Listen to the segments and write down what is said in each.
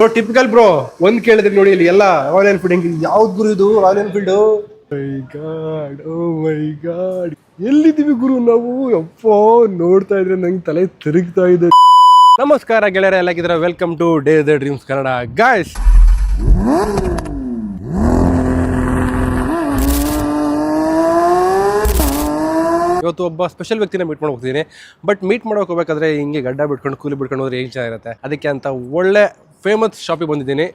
Bro typical bro ಒಂದ್ ಕೇಳಿದ್ರೆ ನೋಡಿ ಇಲ್ಲಿ ಎಲ್ಲ ರಾಯಲ್ ಎನ್ಫೀಲ್ಡ್ ಹೆಂಗ್ ಯಾವ್ದು ಗುರು ಇದು ರಾಯಲ್ ಎನ್ಫೀಲ್ಡ್ ಮೈ ಗಾಡ್ ಎಲ್ಲಿದ್ದೀವಿ ಗುರು ನಾವು ಅಪ್ಪ ನೋಡ್ತಾ ಇದ್ರೆ ನಂಗೆ ತಲೆ ತಿರುಗ್ತಾ ಇದೆ. ನಮಸ್ಕಾರ ಗೆಳೆಯರ, ಎಲ್ಲಾಗಿದ್ರೆ welcome to day the dreams Kannada. Guys, ಇವತ್ತು ಒಬ್ಬ ಸ್ಪೆಷಲ್ ವ್ಯಕ್ತಿನ ಮೀಟ್ ಮಾಡಿ ಹೋಗ್ತಿದ್ದೀನಿ. ಬಟ್ ಮೀಟ್ ಮಾಡೋಕೆ ಹೋಗ್ಬೇಕಾದ್ರೆ ಹಿಂಗೆ ಗಡ್ಡ ಬಿಟ್ಕೊಂಡು ಕೂಲಿ ಬಿಟ್ಕೊಂಡು ಹೋದ್ರೆ ಏನು ಚೆನ್ನಾಗಿರುತ್ತೆ. ಅದಕ್ಕೆ ಅಂತ ಒಳ್ಳೆ ಫೇಮಸ್ ಶಾಪಿಗೆ ಬಂದಿದ್ದೀನಿ.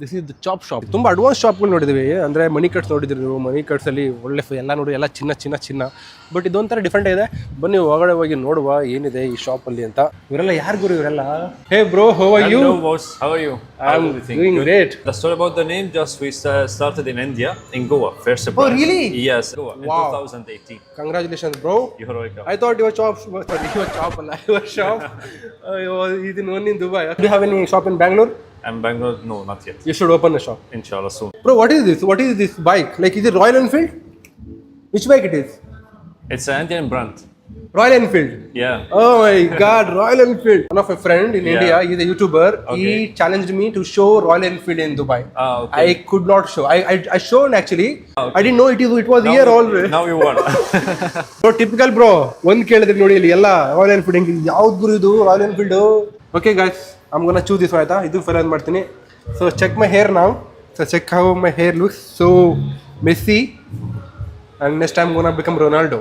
This is the chop shop. ತುಂಬ ಅಡ್ವಾನ್ಸ್ ಶಾಪ್ಗಳು ನೋಡಿದ್ವಿ. ಅಂದರೆ ಮನಿ ಕಟ್ಸ್ ನೋಡಿದ್ರಿ ನೀವು. ಮನಿ ಕಟ್ಸಲ್ಲಿ ಒಳ್ಳೆ ಎಲ್ಲ ನೋಡಿ, ಎಲ್ಲ ಚಿನ್ನ. ಬಟ್ ಇದೊಂಥರ ಡಿಫ್ರೆಂಟ್ ಇದೆ. ಬನ್ನಿ ಒಳಗಡೆ ಹೋಗಿ ನೋಡುವ ಏನಿದೆ ಈ ಶಾಪಲ್ಲಿ ಅಂತ. ಇವರೆಲ್ಲ ಯಾರು ಗುರು ಇವರೆಲ್ಲ? Hey bro, how are you? Hello boss, how are you? I'm doing great. The story about the name, just we started in India, in Goa, first branch. Oh really? Yes, Goa, in Wow. 2018. Congratulations bro. You're welcome. I thought your shop, sorry, your shop ಅಲ್ಲ, your shop is in one in Dubai. Do you have any shop in Bangalore? And Bangalore, no, not yet. You should open a shop. Inshallah soon. Bro, what is this? What is this bike? Like, is it Royal Enfield? Which bike it is? It's an Indian brand. Royal Enfield. Yeah. Oh my God, Royal Enfield. One of a friend in India, he's a YouTuber. Okay. He challenged me to show Royal Enfield in Dubai. Okay. I could not show. I showed actually. Okay. I didn't know it was here always. Now you won. Bro, typical bro. ಒಂದ್ ಕೇಳಿದ್ರೆ ನೋಡಿ ಇಲ್ಲಿ ಎಲ್ಲ royal Enfield ಹೆಂಗ್ ಯಾವ್ದು ಗುರು ಇದು royal Enfield. Okay guys, I'm gonna choose this one ಆಯ್ತಾ. ಇದು ಫೈನಲ್ ಮಾಡ್ತೀನಿ. So check my hair now. So check how my hair looks. So messy. And next time I'm gonna become Ronaldo.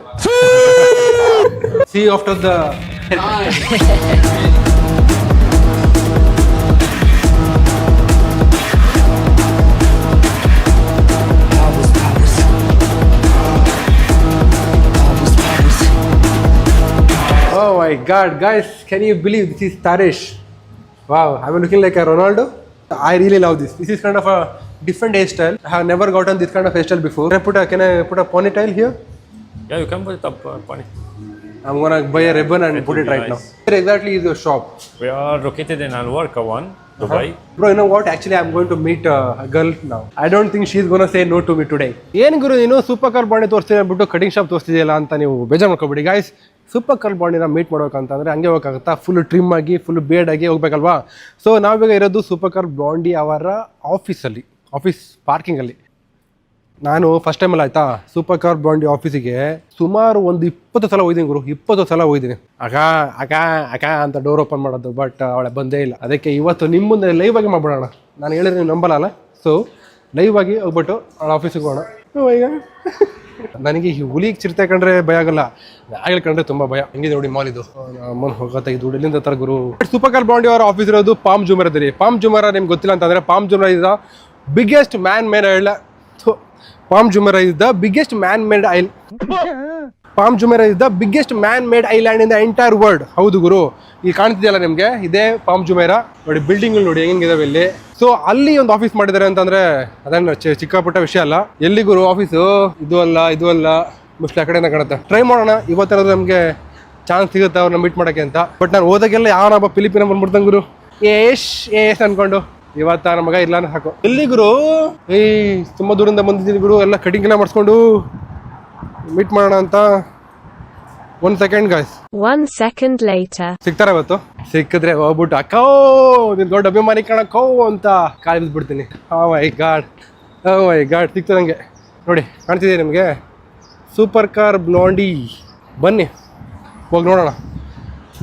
See you after the. Oh my God, guys, can you believe this is Tarish? Wow, I'm looking like a Ronaldo. I really love this. This is kind of a different hairstyle. I have never gotten this kind of hairstyle before. Can I put a ponytail here? Yeah, you can put it up, funny. I'm gonna buy a ribbon and put will it be right nice. now. Where exactly is your shop? We are located in Al Warqa 1, Dubai. Bro, you know what? Actually, I'm going to meet a girl now. I don't think she's gonna say no to me today. ಏನು ಗುರು ನೀನು super car ಬಾಂಡಿ ತೋರಿಸ್ತೀನಿ ಅಂದ್ಬಿಟ್ಟು cutting shop ತೋರಿಸ್ತಿದೆಯಲ್ಲ ಅಂತ ನೀವು ಬೇಜಾರು ಮಾಡ್ಕೊಬೇಡಿ guys. Super car ಬಾಂಡಿನ meet ಮಾಡ್ಬೇಕಂತಂದ್ರೆ ಹಂಗೆ ಹೋಗೋಕ್ಕಾಗುತ್ತಾ? Full trim ಆಗಿ ಫುಲ್ ಬೇಡ್ ಆಗಿ ಹೋಗ್ಬೇಕಲ್ವಾ? ಸೊ ನಾವೀಗ ಇರೋದು ಸೂಪರ್ ಕಾರ್ ಬಾಂಡಿ ಅವರ ಆಫೀಸ್ ಪಾರ್ಕಿಂಗಲ್ಲಿ. ನಾನು ಫಸ್ಟ್ ಟೈಮಲ್ಲಿ ಆಯಿತಾ ಸೂಪರ್ ಕಾರ್ ಬಾಂಡಿ ಆಫೀಸಿಗೆ ಸುಮಾರು ಒಂದು 20 ಸಲ ಹೋಗಿದ್ದೀನಿ ಗುರು. 20 ಸಲ ಹೋಗಿದ್ದೀನಿ. ಅಕ ಅಂತ ಡೋರ್ ಓಪನ್ ಮಾಡೋದು. ಬಟ್ ಅವಳೆ ಬಂದೇ ಇಲ್ಲ. ಅದಕ್ಕೆ ಇವತ್ತು ನಿಮ್ಮ ಮುಂದೆ ಲೈವ್ ಆಗಿ ಮಾಡ್ಬಿಡೋಣ. ನಾನು ಹೇಳಿದ್ರೆ ನೀವು ನಂಬಲ್ಲ. ಸೊ ಲೈವ್ ಆಗಿ ಹೋಗ್ಬಿಟ್ಟು ಅವಳ ಆಫೀಸಿಗೆ ಹೋಗೋಣ. ಈಗ ನನಗೆ ಈ ಹುಲಿಗೆ ಚಿರತೆ ಕಂಡ್ರೆ ಭಯ ಆಗಲ್ಲ, ನಾಯಿಗಳು ಕಂಡ್ರೆ ತುಂಬ ಭಯ. ಹೆಂಗಿದೆ ನೋಡಿ ಮಾಲ್ ಇದು. ಅಮ್ಮನ ಹೋಗತ್ತೆ ಇದು ಎಲ್ಲಿಂದ ತರ ಗುರು. ಸೂಪರ್ ಕಾರ್ ಬಾಂಡಿ ಅವರ ಆಫೀಸ್ ಇರೋದು ಪಾಮ್ ಜುಮೆರಾದಲ್ಲಿ. ಪಾಮ್ ಜುಮೆರಾ ನಿಮ್ಗೆ ಗೊತ್ತಿಲ್ಲ ಅಂತಂದರೆ, Palm Jumeirah is the biggest man made island. Palm Jumeirah is the biggest man-made island. Palm Jumeirah is the biggest man-made island in the entire world. ಹೌದು ಗುರು, ಈಗ ಕಾಣ್ತಿದೆಯಲ್ಲ ನಿಮಗೆ, ಇದೇ palm ಜುಮೇರಾ. ನೋಡಿ ಬಿಲ್ಡಿಂಗ್ ನೋಡಿ ಹೆಂಗಿದಾವೆ ಇಲ್ಲಿ. ಸೊ ಅಲ್ಲಿ ಒಂದು ಆಫೀಸ್ ಮಾಡಿದ್ದಾರೆ ಅಂತಂದ್ರೆ ಅದೇನು ಚಿಕ್ಕ ಪುಟ್ಟ ವಿಷಯ ಅಲ್ಲ. ಎಲ್ಲಿ ಗುರು ಆಫೀಸು? ಇದು ಅಲ್ಲ ಮೋಸ್ಟ್ಲಿ ಆ ಕಡೆಯಿಂದ ಕಾಣುತ್ತೆ. ಟ್ರೈ ಮಾಡೋಣ ಇವತ್ತೇನಾದ್ರು ನಮಗೆ ಚಾನ್ಸ್ ಸಿಗುತ್ತೆ ಅವ್ರನ್ನ ಮೀಟ್ ಮಾಡೋಕ್ಕೆ ಅಂತ. ಬಟ್ ನಾನು ಹೋದಾಗೆಲ್ಲ ಯಾವನೊಬ್ಬ ಫಿಲಿಪಿನ ಬಂದ್ಬಿಡ್ತಾನೆ ಗುರು. ಏಷ್ ಅನ್ಕೊಂಡು ಇವತ್ತ ನಮ್ಮ ಮಗ ಇಲ್ಲ ಅಂದ್ರೆ ಸಾಕು. ಎಲ್ಲಿ ಗುರು? ತುಂಬ ದೂರಿಂದ ಬಂದಿದ್ದೀನಿ ಗುರು. ಎಲ್ಲ ಕಟಿಂಗ್ ಎಲ್ಲ ಮಾಡಿಸ್ಕೊಂಡು ಮೀಟ್ ಮಾಡೋಣ ಅಂತ. 1 second ಗಾಯ್ಸ್. 1 second later. ಸಿಗ್ತಾರ ಇವತ್ತು? ಸಿಕ್ಕಿದ್ರೆ ಹೋಗ್ಬಿಟ್ಟು ಅಕ್ಕೋ ನೀನು ದೊಡ್ಡ ಅಭಿಮಾನಿ ಕಣಕ್ಕೋ ಅಂತ ಕಾಲಿ ಬಿದ್ಬಿಡ್ತೀನಿ. ಓ ಮೈ ಗಾಡ್ ಸಿಗ್ತದೆ ನನಗೆ. ನೋಡಿ ಕಾಣ್ತಿದೆ ನಿಮಗೆ ಸೂಪರ್ ಕಾರ್ ಬ್ಲಾಂಡಿ. ಬನ್ನಿ ಹೋಗಿ ನೋಡೋಣ.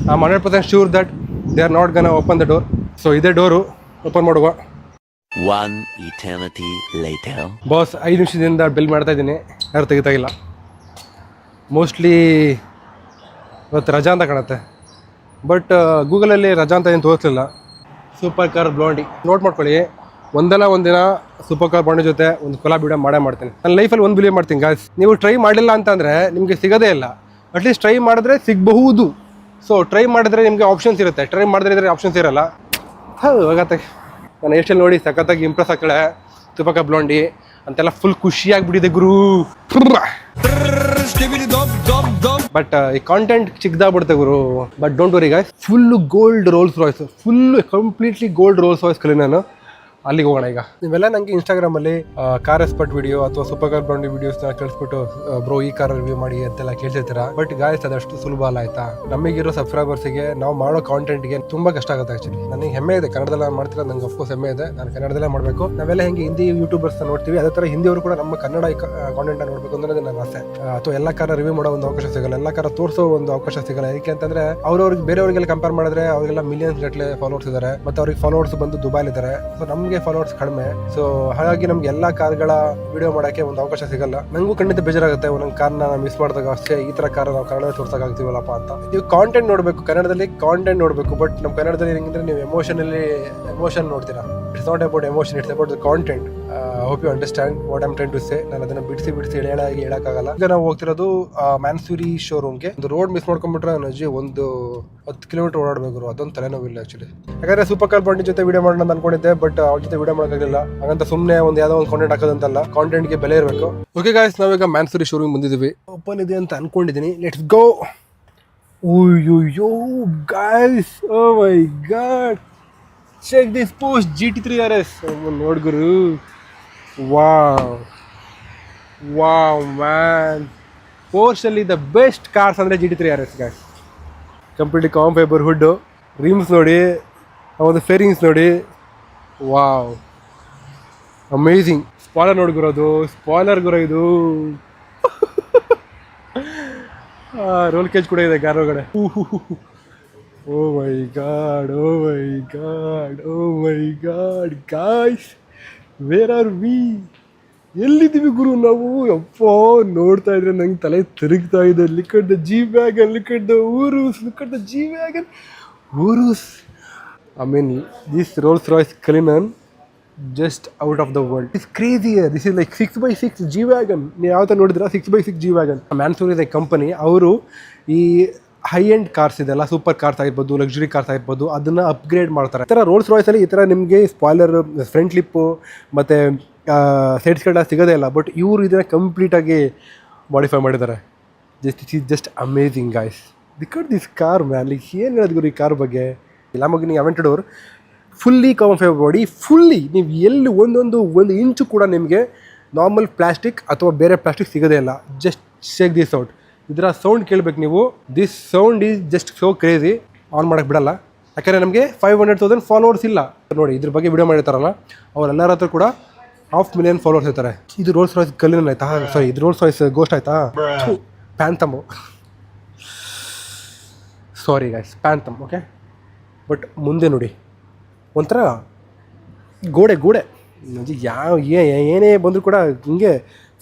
I am 100% sure that they are not gonna open the door. So ಇದೇ ಡೋರು, ಓಪನ್ ಮಾಡುವ. 1 eternity later. ಬಾಸ್ 5 ನಿಮಿಷದಿಂದ ಬಿಲ್ ಮಾಡ್ತಾ ಇದ್ದೀನಿ, ಯಾರು ತೆಗಿತಾಗಿಲ್ಲ. ಮೋಸ್ಟ್ಲಿ ಇವತ್ತು ರಜಾ ಅಂತ ಕಾಣುತ್ತೆ. ಬಟ್ ಗೂಗಲಲ್ಲಿ ರಜಾ ಅಂತ ಏನು ತೋರಿಸಲಿಲ್ಲ. ಸೂಪರ್ ಕಾರ್ ಬ್ಲಾಂಡಿ ನೋಟ್ ಮಾಡ್ಕೊಳ್ಳಿ. ಒಂದಲ್ಲ ಒಂದಿನ ಸೂಪರ್ ಕಾರ್ ಬ್ಲಾಂಡಿ ಜೊತೆ ಒಂದು ಕೊಲಾಬ್ ವಿಡಿಯೋ ಮಾಡ್ತೀನಿ. ನನ್ನ ಲೈಫಲ್ಲಿ ಒಂದು ಬಿಲಿಯವ್ ಮಾಡ್ತೀನಿ ಗಾಯ್ಸ್. ನೀವು ಟ್ರೈ ಮಾಡಲಿಲ್ಲ ಅಂತಂದರೆ ನಿಮಗೆ ಸಿಗೋದೇ ಇಲ್ಲ. ಅಟ್ಲೀಸ್ಟ್ ಟ್ರೈ ಮಾಡಿದ್ರೆ ಸಿಗಬಹುದು. ಸೊ ಟ್ರೈ ಮಾಡಿದ್ರೆ ನಿಮಗೆ ಆಪ್ಷನ್ಸ್ ಇರುತ್ತೆ, ಟ್ರೈ ಮಾಡಿದ್ರೆ ಆಪ್ಷನ್ಸ್ ಇರಲ್ಲ. ಹೋಗತ್ತೆ. ನಾನು ಎಷ್ಟೆಲ್ಲ ನೋಡಿ ಸಖತ್ತಾಗಿ ಇಂಪ್ರೆಸ್ ಆಗ್ತಾಳೆ ಸೂಪರ್ ಕಾರ್ ಬ್ಲಾಂಡಿ ಅಂತೆಲ್ಲ ಫುಲ್ ಖುಷಿಯಾಗಿಬಿಟ್ಟಿದೆ ಗುರು. ಬಟ್ ಈ ಕಾಂಟೆಂಟ್ ಚಿಕ್ಕದಾಗ್ಬಿಡುತ್ತೆ ಗುರು. But don't worry guys, full gold Rolls Royce, completely gold Rolls Royce ಕಲಿ ನಾನು. ಅಲ್ಲಿಗೆ ಹೋಗೋಣ ಈಗ. ನೀವೆಲ್ಲ ನಂಗೆ ಇನ್ಸ್ಟಾಗ್ರಾಮ್ ಅಲ್ಲಿ ಕಾರ್ ಎಕ್ಸ್ಪರ್ಟ್ ವಿಡಿಯೋ ಅಥವಾ ಸೂಪರ್ ಕಾರ್ ಬ್ರಾಂಡ್ ವಿಡಿಯೋಸ್ ನ ಕಳಿಸ್ಬಿಟ್ಟು ಬ್ರೋ ಈ ಕಾರ್ ರಿವ್ಯೂ ಮಾಡಿ ಅಂತೆಲ್ಲ ಕೇಳ್ತಿರ್ತೀರಾ. ಬಟ್ ಗಾಯ್ಸ್ ಅದಷ್ಟು ಸುಲಭ ಅಲ್ಲ ಆಯ್ತಾ. ನಮಗಿರೋ ಸಬ್ಸ್ಕ್ರೈಬರ್ಸ್ ಗೆ ನಾವು ಮಾಡೋ ಕಾಂಟೆಂಟ್ ಗೆ ತುಂಬಾ ಕಷ್ಟ ಆಗುತ್ತೆ ಆಕ್ಚುಲಿ. ನನಗೆ ಹೆಮ್ಮೆ ಇದೆ ಕನ್ನಡದಲ್ಲಿ ಮಾಡ್ತಿರೋದು, ನಂಗೆ ಅಫ್ಕೋರ್ಸ್ ಹೆಮ್ಮೆ ಇದೆ. ನಾನು ಕನ್ನಡದಲ್ಲೇ ಮಾಡಬೇಕು. ನಾವೆಲ್ಲ ಹೆಂಗೆ ಹಿಂದಿ ಯೂಟ್ಯೂಬರ್ಸ್ ನೋಡ್ತೀವಿ ಅದೇ ತರ ಹಿಂದಿಯವರು ಕೂಡ ನಮ್ಮ ಕನ್ನಡ ಕಾಂಟೆಂಟ್ ನೋಡ್ಬೇಕು ಅನ್ನೋದು ನನ್ನ ಆಸೆ. ಅಥವಾ ಎಲ್ಲ ಕಾರ್ ರಿವ್ಯೂ ಮಾಡೋ ಒಂದು ಅವಕಾಶ ಸಿಗಲ್ಲ, ಎಲ್ಲ ಕಾರ್ ತೋರಿಸೋ ಒಂದು ಅವಕಾಶ ಸಿಗಲ್ಲ. ಯಾಕೆ ಅಂತಂದ್ರೆ ಅವ್ರವ್ರಿಗೆ ಬೇರೆಯವರಿಗೆಲ್ಲ ಕಂಪೇರ್ ಮಾಡಿದ್ರೆ ಅವ್ರಿಗೆಲ್ಲ ಮಿಲಿಯನ್ಸ್ ಗಟ್ಟಲೆ ಫಾಲೋವರ್ಸ್ ಇದ್ದಾರೆ, ಮತ್ತೆ ಅವ್ರಿಗೆ ಫಾಲೋವರ್ಸ್ ಬಂದು ದುಬೈಲಿ ಇದ್ದಾರೆ. ಸೊ ನಮಗೆ ಫಾಲೋವರ್ಸ್ ಕಡಿಮೆ. ಸೊ ಹಾಗಾಗಿ ನಮ್ಗೆ ಎಲ್ಲಾ ಕಾರ್ಗಳ ವಿಡಿಯೋ ಮಾಡಕ್ಕೆ ಒಂದು ಅವಕಾಶ ಸಿಗಲ್ಲ. ನಂಗೂ ಖಂಡಿತ ಬೇಜಾರಾಗುತ್ತೆ ಒಂದೊಂದು ಕಾರ್ನ ಮಿಸ್ ಮಾಡಿದಾಗ. ಅಷ್ಟೇ ಈ ತರ ಕಾರ್ ನಾವು ಕನ್ನಡ ತೋರ್ಸಕ್ಕಾಗ್ತೀವಲ್ಲಪ್ಪ ಅಂತ. ನೀವು ಕಾಂಟೆಂಟ್ ನೋಡ್ಬೇಕು, ಕನ್ನಡದಲ್ಲಿ ಕಾಂಟೆಂಟ್ ನೋಡ್ಬೇಕು. ಬಟ್ ನಮ್ಮ ಕನ್ನಡದಲ್ಲಿ ಹೆಂಗಂದ್ರೆ ನೀವು ಎಮೋಷನ್ ನೋಡ್ತೀರಾ. It's not about emotion, it's about the content. Hope you understand what I'm trying to say. ನಾನು ಅದನ್ನ ಬಿಡಿಸಿ ಹೇಳಕ್ಕಾಗಲ್ಲ. ಈಗ ನಾವು ಹೋಗ್ತಿರೋದು ಮ್ಯಾನ್ಸೂರಿ ಶೋರೂಮ್ಗೆ. ಒಂದು ರೋಡ್ ಮಿಸ್ ಮಾಡ್ಕೊಂಡ್ಬಿಟ್ರೆ ನನ್ನ ಅಜ್ಜಿ ಒಂದು 10 ಕಿಲೋಮೀಟರ್ ಓಡಾಡಬೇಕು. ಅದೊಂದು ತಲೆನೋವಿಲ್ಲ ಆಕ್ಚುಲಿ. ಯಾಕಂದ್ರೆ ಸೂಪರ್ ಕಾರ್ ಬಾಂಡಿ ಜೊತೆ ವಿಡಿಯೋ ಮಾಡೋಣ ಅಂತ ಅನ್ಕೊಂಡಿದ್ದೆ, ಬಟ್ ಅವ್ರ ಜೊತೆ ವಿಡಿಯೋ ಮಾಡೋಕ್ಕಾಗಲಿಲ್ಲ. ಹಾಗಂತ ಸುಮ್ಮನೆ ಒಂದು ಯಾವ್ದೋ ಒಂದು ಕಾಂಟೆಂಟ್ ಹಾಕೋದಂತಲ್ಲ, ಕಾಂಟೆಂಟ್ಗೆ ಬೆಲೆ ಇರಬೇಕು. ಓಕೆ ಗಾಯ್ಸ್, ನಾವೀಗ ಮ್ಯಾನ್ಸೂರಿ ಶೋರೂಮ್ ಬಂದಿದ್ದೀವಿ. ಓಪನ್ ಇದೆ ಅಂತ ಅನ್ಕೊಂಡಿದ್ದೀನಿ. Let's go. ಓಯ್ಯೋ guys, oh my god, check this post GT3 RS. ನೋಡ್ಗುರು, ವಾವ್ ಮ್ಯಾನ್. ಪೋರ್ಷಲ್ಲಿ ದ ಬೆಸ್ಟ್ ಕಾರ್ಸ್ ಅಂದರೆ GT3 RS ಗಾಯ್ಸ್. Completely carbon fiber hood, rims ನೋಡಿ, ಒಂದು ಫೇರಿಂಗ್ಸ್ ನೋಡಿ, ವಾವ್ ಅಮೇಝಿಂಗ್. ಸ್ಪಾಯ್ಲರ್ ನೋಡ್ಗುರೋದು, ಸ್ಪಾಯ್ಲರ್ ಗುರೋ ಇದು. ರೋಲ್ ಕೇಜ್ ಕೂಡ ಇದೆ ಕಾರ್ ಒಳಗಡೆ. Oh my god, oh my god, oh my god guys, where are we? ಎಲ್ಲಿದ್ದೀವಿ ಗುರು ನಾವು? ಅಪ್ಪ ನೋಡ್ತಾ ಇದ್ರೆ ನಂಗೆ ತಲೆ ತಿರುಗ್ತಾ ಇದೆ. Look at the G wagon, look at the Urus, look at the G wagon Urus. I mean this Rolls Royce Cullinan just out of the world. It's crazy. This is like 6x6 G wagon. ನೀವು ಯಾವ ಥರ ನೋಡಿದ್ರೆ 6x6 G wagon. ಮ್ಯಾನ್ಸೂರಿ ಇದೆ company. ಅವರು ಈ high end cars ಇದೆಲ್ಲ, super cars ಆಗಿರ್ಬೋದು, luxury cars ಆಗಿರ್ಬೋದು, ಅದನ್ನು ಅಪ್ಗ್ರೇಡ್ ಮಾಡ್ತಾರೆ. ಈ ಥರ ರೋಲ್ಸ್ ರಾಯ್ಸಲ್ಲಿ ಈ ಥರ ನಿಮಗೆ ಸ್ಪಾಯ್ಲರ್, ಫ್ರಂಟ್ ಲಿಪ್ಪು ಮತ್ತು ಸೈಡ್ಸ್ ಕಡೆ ಸಿಗೋದೇ ಇಲ್ಲ. ಬಟ್ ಇವರು ಇದನ್ನು ಕಂಪ್ಲೀಟಾಗಿ ಮಾಡಿಫೈ ಮಾಡಿದ್ದಾರೆ. Just amazing guys. Because this car man, like ಏನು ಹೇಳೋದು ಗುರು ಈ ಕಾರ್ ಬಗ್ಗೆ. Lamborghini Aventador fully carbon fiber body. Fully ನೀವು ಎಲ್ಲಿ ಒಂದು ಇಂಚು ಕೂಡ ನಿಮಗೆ ನಾರ್ಮಲ್ ಪ್ಲಾಸ್ಟಿಕ್ ಅಥವಾ ಬೇರೆ ಪ್ಲಾಸ್ಟಿಕ್ ಸಿಗೋದೇ ಇಲ್ಲ. Just check this out. ಇದರ ಸೌಂಡ್ ಕೇಳಬೇಕು ನೀವು. This sound is just so crazy. On ಮಾಡೋಕ್ಕೆ ಬಿಡಲ್ಲ, ಯಾಕಂದರೆ ನಮಗೆ 500,000 ಫಾಲೋವರ್ಸ್ ಇಲ್ಲ. ನೋಡಿ ಇದ್ರ ಬಗ್ಗೆ ವಿಡಿಯೋ ಮಾಡಿರ್ತಾರಲ್ಲ, ಅವರೆಲ್ಲರ ಹತ್ರ ಕೂಡ 500,000 ಫಾಲೋವರ್ಸ್ ಇರ್ತಾರೆ. ಇದು ರೋಲ್ಸ್ ರಾಯ್ಸ್ ಕಲಿನ್ ಆಯ್ತಾ? ಸಾರಿ, ಇದು ರೋಲ್ಸ್ ರಾಯ್ಸ್ ಗೋಸ್ಟ್ ಆಯ್ತಾ? Phantom. Sorry guys, phantom. Okay, but ಮುಂದೆ ನೋಡಿ ಒಂಥರ ಗೋಡೆ ಏನೇ ಬಂದರೂ ಕೂಡ ಹಿಂಗೆ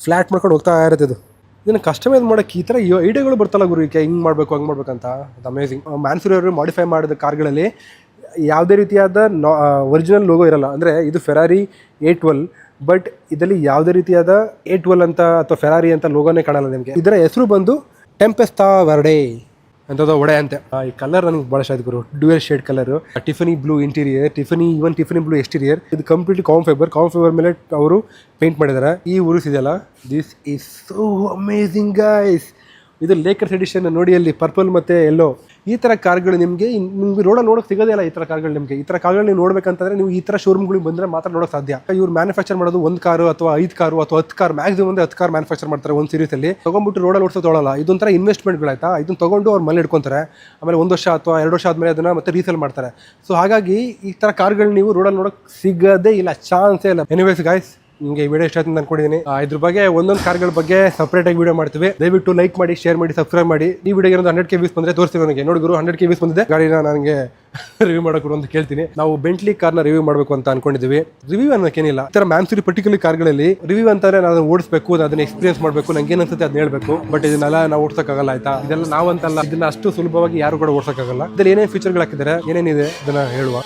ಫ್ಲ್ಯಾಟ್ ಮಾಡ್ಕೊಂಡು ಹೋಗ್ತಾ ಇರುತ್ತೆ. ಇದು ಇದನ್ನು ಕಸ್ಟಮೈಸ್ ಮಾಡೋಕ್ಕೆ ಈ ಥರ ಐಡಿಯಾಗಳು ಬರ್ತಲ್ಲ ಗುರು. ಹಿಂಗೆ ಮಾಡಬೇಕು, ಹಂಗೆ ಮಾಡ್ಬೇಕಂತ. ಅದು ಅಮೇಝಿಂಗ್. ಮ್ಯಾನ್ಸೂರಿ ಅವರು ಮಾಡಿಫೈ ಮಾಡಿದ ಕಾರ್ಗಳಲ್ಲಿ ಯಾವುದೇ ರೀತಿಯಾದ ಒರಿಜಿನಲ್ ಲೋಗೋ ಇರಲ್ಲ. ಅಂದರೆ ಇದು ಫೆರಾರಿ 812, ಬಟ್ ಇದರಲ್ಲಿ ಯಾವುದೇ ರೀತಿಯಾದ 812 ಅಂತ ಅಥವಾ ಫೆರಾರಿ ಅಂತ ಲೋಗೋನೇ ಕಾಣಲ್ಲ ನಿಮಗೆ. ಇದರ ಹೆಸರು ಬಂದು ಟೆಂಪೆಸ್ಟಾ ವೆರ್ಡೆ ಅಂತದ್ದು ಒಡೆ ಅಂತೆ. ಈ ಕಲರ್ ನನಗೆ ಭಾಳ ಇಷ್ಟ ಆಯ್ತು ಗುರು. Dual shade colour, Tiffany blue interior, Tiffany blue exterior. ಇದು ಕಂಪ್ಲೀಟ್ಲಿ ಕಾಮ್ ಫೈಬರ್ ಮೇಲೆ ಅವರು ಪೇಂಟ್ ಮಾಡಿದ್ದಾರೆ. ಈ ಉರುಸ್ ಇದೆಯಲ್ಲ, this is so amazing guys. ಇದು ಲೇಕರ್ಸ್ ಎಡಿಷನ್ ನೋಡಿ, ಅಲ್ಲಿ ಪರ್ಪಲ್ ಮತ್ತು ಎಲ್ಲೋ. ಈ ಥರ ಕಾರ್ಗಳು ನಿಮಗೆ ರೋಡಲ್ಲಿ ನೋಡೋಕೆ ಸಿಗೋದೇ ಇಲ್ಲ. ಈ ಥರ ಕಾರ್ಗಳು ನಿಮಗೆ, ಈ ಥರ ಕಾರ್ಗಳು ನೀವು ನೋಡ್ಬೇಕಂತಂದ್ರೆ ನೀವು ಈ ಥರ ಶೋರೂಮ್ಗಳಿಗೆ ಬಂದರೆ ಮಾತ್ರ ನೋಡೋಕೆ ಸಾಧ್ಯ. ಇವ್ರು ಮ್ಯಾನುಫ್ಯಾಕ್ಚರ್ ಮಾಡೋದು 1 ಕಾರು ಅಥವಾ 5 ಕಾರು ಅಥವಾ 10 ಕಾರ್, ಮ್ಯಾಕ್ಸಿಮಮ್ ಅಂದರೆ 10 ಕಾರ್ ಮ್ಯಾನುಫ್ಯಾಕ್ಚರ್ ಮಾಡ್ತಾರೆ ಒಂದು ಸೀರೀಸಲ್ಲಿ. ತೊಗೊಂಡ್ಬಿಟ್ಟು ರೋಡಲ್ಲಿ ಓಡಿಸೋ ತೊಗೊಳ್ಳಲ್ಲ. ಇದೊಂಥರ ಇನ್ವೆಸ್ಟ್ಮೆಂಟ್ಗಳಾಯ್ತಾ. ಇದನ್ನು ತೊಗೊಂಡು ಅವ್ರು ಮನೆ ಇಟ್ಕೊತಾರೆ. ಆಮೇಲೆ 1 ವರ್ಷ ಅಥವಾ 2 ವರ್ಷ ಆದಮೇಲೆ ಅದನ್ನು ಮತ್ತೆ ರೀಸೇಲ್ ಮಾಡ್ತಾರೆ. ಸೊ ಹಾಗಾಗಿ ಈ ಥರ ಕಾರ್ಗಳು ನೀವು ರೋಡಲ್ಲಿ ನೋಡೋಕೆ ಸಿಗೋದೇ ಇಲ್ಲ, ಚಾನ್ಸೇ ಇಲ್ಲ. ಎನಿವೇಸ್ ಗಾಯ್ಸ್, ನಿಮಗೆ ಈ ವಿಡಿಯೋ ಇಷ್ಟ ಆಯ್ತು ಅಂತ ಅನ್ಕೊಂಡಿದ್ದೀನಿ. ಇದ್ರ ಬಗ್ಗೆ ಒಂದೊಂದು ಕಾರ್ಗಳ ಬಗ್ಗೆ ಸಪ್ರೇಟಾಗಿ ವಿಡಿಯೋ ಮಾಡ್ತೀವಿ. ದಯವಿಟ್ಟು ಲೈಕ್ ಮಾಡಿ, ಶೇರ್ ಮಾಡಿ, ಸಬ್ಸ್ಕ್ರೈಬ್ ಮಾಡಿ. ಈ ವಿಡಿಯೋಗೆ 100K ವ್ಯೂಸ್ ಬಂದರೆ ತೋರಿಸ್ತೀವಿ. ನನಗೆ ನೋಡಿ ಗುರು 100K ವ್ಯೂಸ್ ಬಂದಿದೆ. ಗಾಡಿನ ನನಗೆ ರಿವ್ಯೂ ಮಾಡೋಕೆ ಅಂತ ಕೇಳ್ತೀನಿ. ನಾವು ಬೆಂಟ್ಲಿ ಕಾರ್ನ ರಿವ್ಯೂ ಮಾಡಬೇಕು ಅಂತ ಅನ್ಕೊಂಡಿದ್ದೀವಿ. ರಿವ್ಯೂ ಅನ್ನೋಕ್ಕೇನಿಲ್ಲ. ಈ ಥರ ಮ್ಯಾನ್ಸೂರಿ ಪರ್ಟಿಕ್ಯುಲರ್ ಕಾರ್ಗಳಲ್ಲಿ ರಿವ್ಯೂ ಅಂತಾರೆ ನಾನು ಓಡಿಸ್ಬೇಕು, ಅದನ್ನ ಎಕ್ಸ್ಪೀರಿಯನ್ಸ್ ಮಾಡಬೇಕು, ನಂಗೆ ಏನನ್ಸುತ್ತೆ ಅದನ್ನ ಹೇಳ್ಬೇಕು. ಬಟ್ ಇದನ್ನೆಲ್ಲ ನಾವು ಓಡಿಸೋಕ್ಕಾಗಲ್ಲ ಆಯ್ತಾ. ಇದೆಲ್ಲ ನಾವಂತಲ್ಲ, ಇದನ್ನ ಅಷ್ಟು ಸುಲಭವಾಗಿ ಯಾರು ಕೂಡ ಓಡಿಸೋಕ್ಕಾಗಲ್ಲ. ಇದ್ರಲ್ಲಿ ಏನೇನು ಫೀಚರ್ಗಳು ಹಾಕಿದ್ದಾರೆ, ಏನೇನಿದೆ ಅದನ್ನ ಹೇಳುವ.